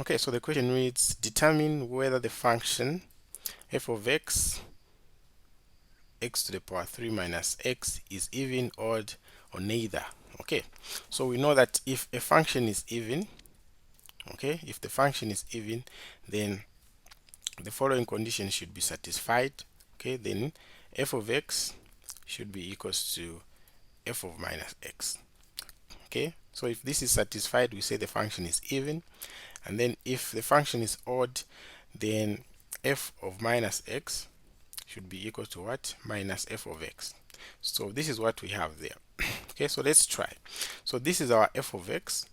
Okay, so the question reads, determine whether the function f of x to the power 3 minus x is even, odd, or neither. Okay, so we know that if a function is even, okay, if the function is even, then the following condition should be satisfied. Okay, then f of x should be equals to f of minus x. Okay, so if this is satisfied, we say the function is even, and then if the function is odd, then f of minus x should be equal to what? Minus f of x. So this is what we have there. Okay, so let's try. So this is our f of x.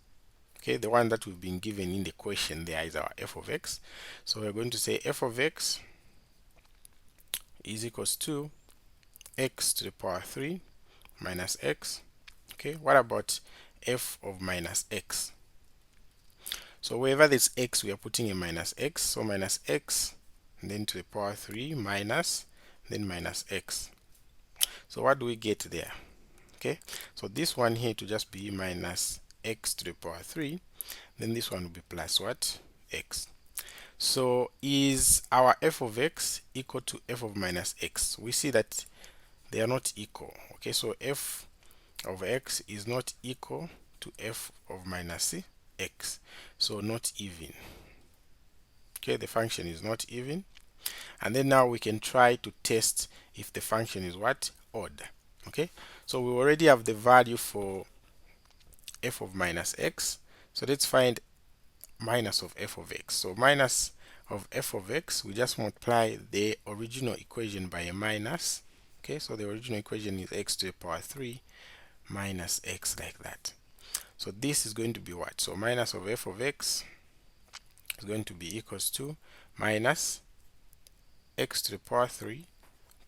Okay, the one that we've been given in the question there is our f of x. So we're going to say f of x is equals to x to the power 3 minus x. Okay, what about f of minus x? So wherever there's x, we are putting a minus x. So minus x, and then to the power 3 minus, then minus x. So what do we get there? Okay, so this one here to just be minus x to the power 3, then this one will be plus what? X. So is our f of x equal to f of minus x? We see that they are not equal. Okay, so f of x is not equal to f of minus x, so not even. Okay, the function is not even. And then now we can try to test if the function is what? Odd. Okay, so we already have the value for f of minus x. So let's find minus of f of x. So minus of f of x, we just multiply the original equation by a minus. Okay, so the original equation is x to the power 3 minus x, like that. So this is going to be what? So minus of f of x is going to be equals to minus x to the power 3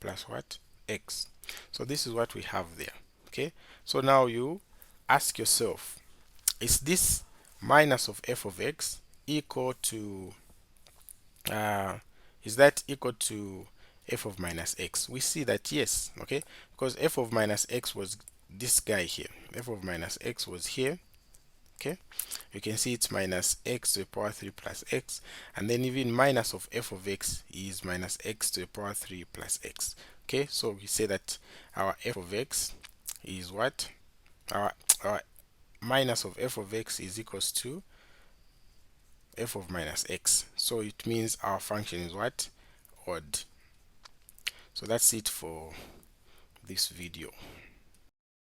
plus what? X. So this is what we have there. Okay, so now you ask yourself, is this minus of f of x equal to is that equal to f of minus x? We see that yes. Okay, because f of minus x was this guy here. F of minus x was here. Okay, you can see it's minus x to the power 3 plus x, and then even minus of f of x is minus x to the power 3 plus x. Okay, so we say that our f of x is what? Our minus of f of x is equals to f of minus x. So it means our function is what? Odd. So that's it for this video.